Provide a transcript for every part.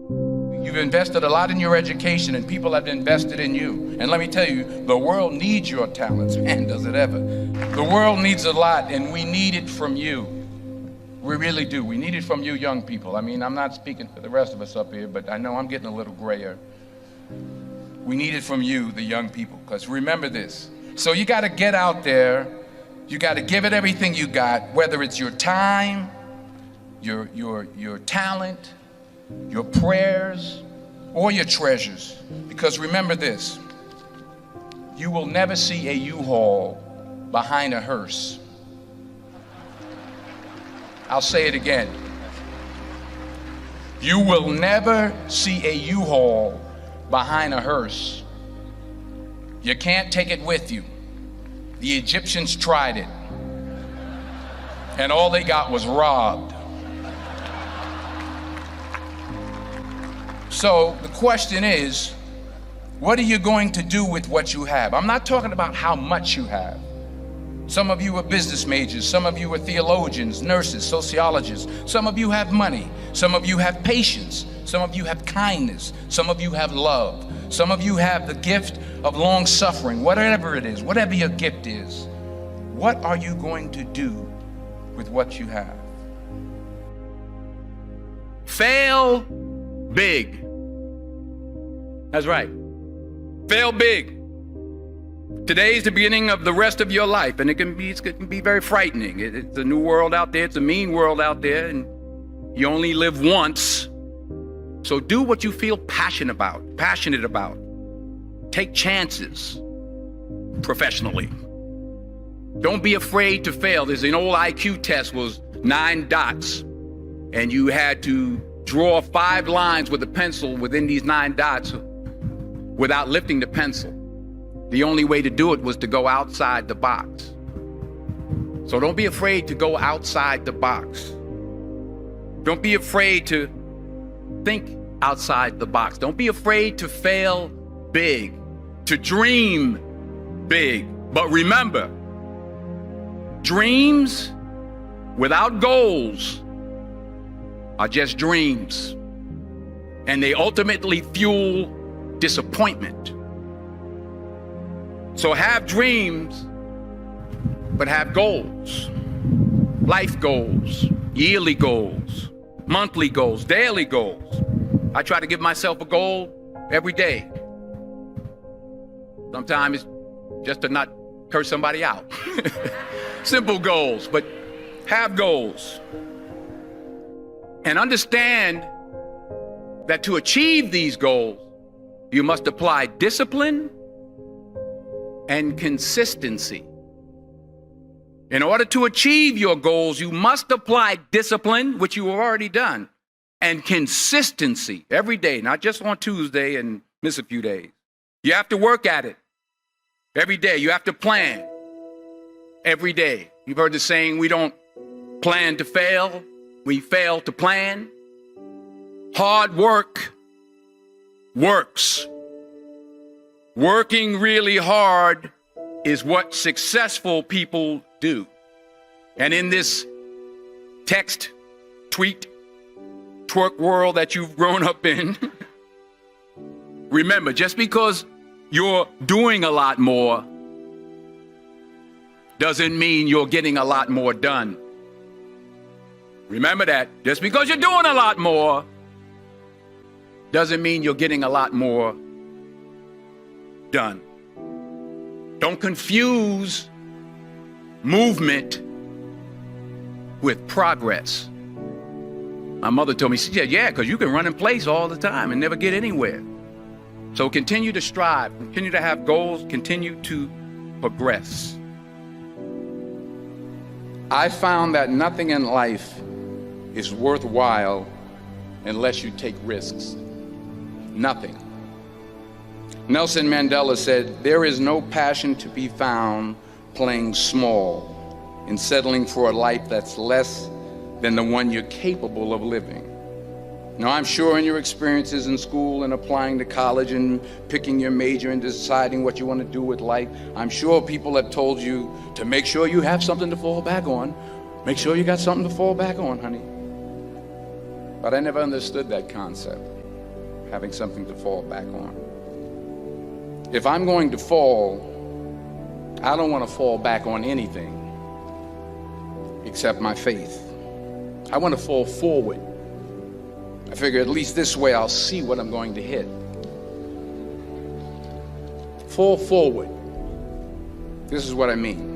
You've invested a lot in your education, and people have invested in you. And let me tell you, the world needs your talents. Man, does it ever. The world needs a lot, and we need it from you. We really do. We need it from you young people. I mean, I'm not speaking for the rest of us up here, but I know I'm getting a little grayer. We need it from you, the young people, because remember this. So you got to get out there. You got to give it everything you got, whether it's your time, your talent, your prayers, or your treasures. Because remember this, you will never see a U-Haul behind a hearse. I'll say it again. You will never see a U-Haul behind a hearse. You can't take it with you. The Egyptians tried it, and all they got was robbed. So the question is, what are you going to do with what you have? I'm not talking about how much you have. Some of you are business majors, some of you are theologians, nurses, sociologists. Some of you have money, some of you have patience, some of you have kindness, some of you have love, some of you have the gift of long suffering. Whatever it is, whatever your gift is, what are you going to do with what you have? Fail big. That's right. Fail big. Today's the beginning of the rest of your life, and it can be very frightening. It's a new world out there. It's a mean world out there, and you only live once. So do what you feel passionate about. Take chances professionally. Don't be afraid to fail. There's an old IQ test, was 9 dots, and you had to draw 5 lines with a pencil within these 9 dots without lifting the pencil. The only way to do it was to go outside the box. So don't be afraid to go outside the box. Don't be afraid to think outside the box. Don't be afraid to fail big, to dream big. But remember, dreams without goals are just dreams, and they ultimately fuel disappointment. So have dreams, but have goals. Life goals, yearly goals, monthly goals, daily goals. I try to give myself a goal every day. Sometimes it's just to not curse somebody out. Simple goals, but have goals. And understand that to achieve these goals, you must apply discipline and consistency. In order to achieve your goals, you must apply discipline, which you have already done, and consistency every day, not just on Tuesday and miss a few days. You have to work at it every day. You have to plan every day. You've heard the saying, we don't plan to fail, we fail to plan. Hard work works. Working really hard is what successful people do. And in this text, tweet, twerk world that you've grown up in, remember, just because you're doing a lot more doesn't mean you're getting a lot more done. Remember that. Just because you're doing a lot more doesn't mean you're getting a lot more done. Don't confuse movement with progress. My mother told me, she said, yeah, because you can run in place all the time and never get anywhere. So continue to strive, continue to have goals, continue to progress. I found that nothing in life is worthwhile unless you take risks. Nothing. Nelson Mandela said, there is no passion to be found playing small and settling for a life that's less than the one you're capable of living. Now, I'm sure in your experiences in school and applying to college and picking your major and deciding what you want to do with life, I'm sure people have told you to make sure you have something to fall back on. Make sure you got something to fall back on, honey. But I never understood that concept. having something to fall back on. If I'm going to fall, I don't want to fall back on anything except my faith. I want to fall forward. I figure at least this way I'll see what I'm going to hit. Fall forward. This is what I mean.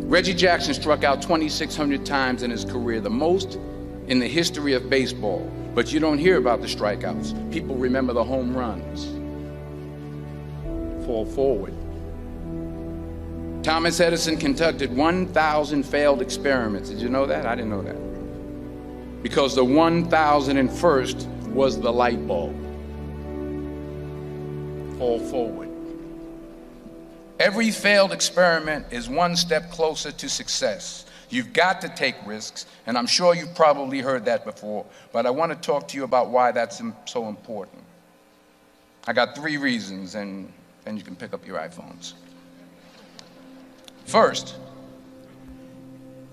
Reggie Jackson struck out 2,600 times in his career, the most in the history of baseball. But you don't hear about the strikeouts. People remember the home runs. Fall forward. Thomas Edison conducted 1,000 failed experiments. Did you know that? I didn't know that. Because the 1,001st was the light bulb. Fall forward. Every failed experiment is one step closer to success. You've got to take risks, and I'm sure you've probably heard that before, but I want to talk to you about why that's so important. I got 3 reasons, and then you can pick up your iPhones. First,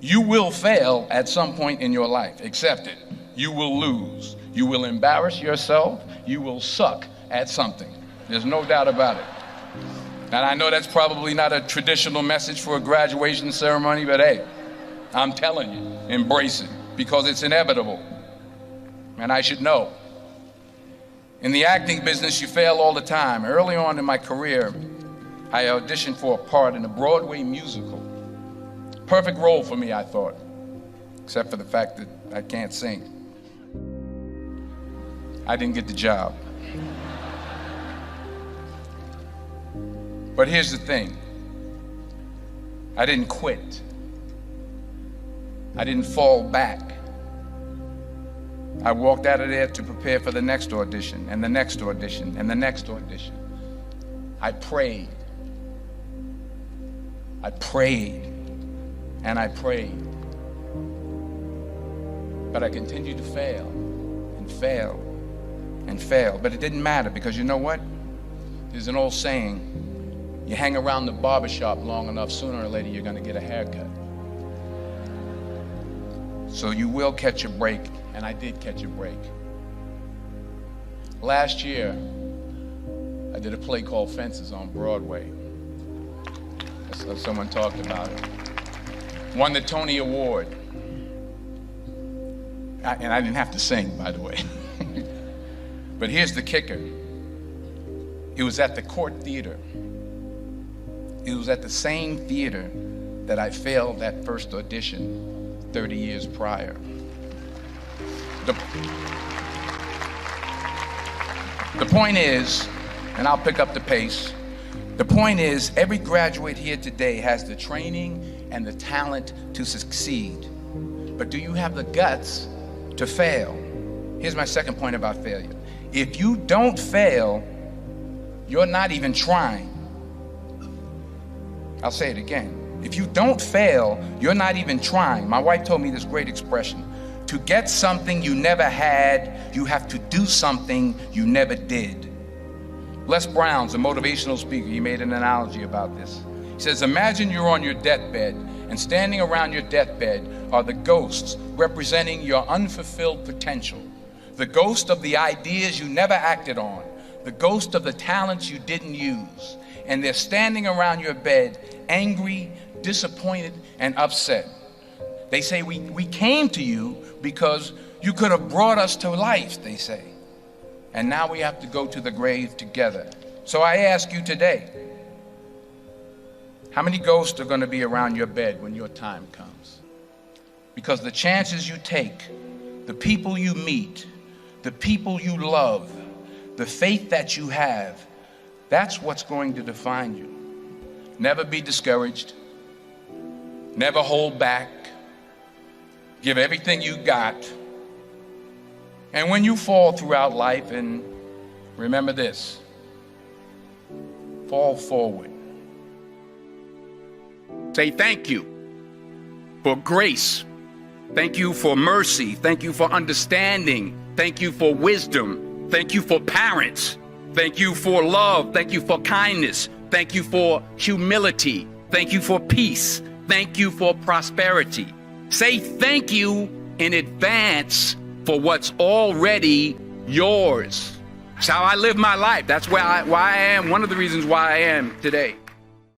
you will fail at some point in your life. Accept it. You will lose. You will embarrass yourself. You will suck at something. There's no doubt about it. And I know that's probably not a traditional message for a graduation ceremony, but hey, I'm telling you, embrace it, because it's inevitable. And I should know. In the acting business, you fail all the time. Early on in my career, I auditioned for a part in a Broadway musical. Perfect role for me, I thought, except for the fact that I can't sing. I didn't get the job. But here's the thing. I didn't quit. I didn't fall back. I walked out of there to prepare for the next audition, and the next audition, and the next audition. I prayed. I prayed, and I prayed. But I continued to fail, and fail, and fail. But it didn't matter, because you know what? There's an old saying, you hang around the barbershop long enough, sooner or later you're going to get a haircut. So you will catch a break, and I did catch a break. Last year, I did a play called Fences on Broadway. Someone talked about it. Won the Tony Award. And I didn't have to sing, by the way. But here's the kicker. It was at the Court Theater. It was at the same theater that I failed that first audition 30 years prior. The point is, and I'll pick up the pace, the point is, every graduate here today has the training and the talent to succeed. But do you have the guts to fail? Here's my second point about failure. If you don't fail, you're not even trying. I'll say it again. If you don't fail, you're not even trying. My wife told me this great expression. To get something you never had, you have to do something you never did. Les Brown's a motivational speaker. He made an analogy about this. He says, imagine you're on your deathbed, and standing around your deathbed are the ghosts representing your unfulfilled potential. The ghost of the ideas you never acted on. The ghost of the talents you didn't use. And they're standing around your bed, angry, disappointed, and upset. They say, we came to you because you could have brought us to life, they say. And now we have to go to the grave together. So I ask you today, how many ghosts are going to be around your bed when your time comes? Because the chances you take, the people you meet, the people you love, the faith that you have, that's what's going to define you. Never be discouraged. Never hold back. Give everything you got. And when you fall throughout life, and remember this, fall forward. Say thank you for grace. Thank you for mercy. Thank you for understanding. Thank you for wisdom. Thank you for parents. Thank you for love. Thank you for kindness. Thank you for humility. Thank you for peace. Thank you for prosperity. Say thank you in advance for what's already yours. It's how I live my life. That's why I am, one of the reasons why I am today.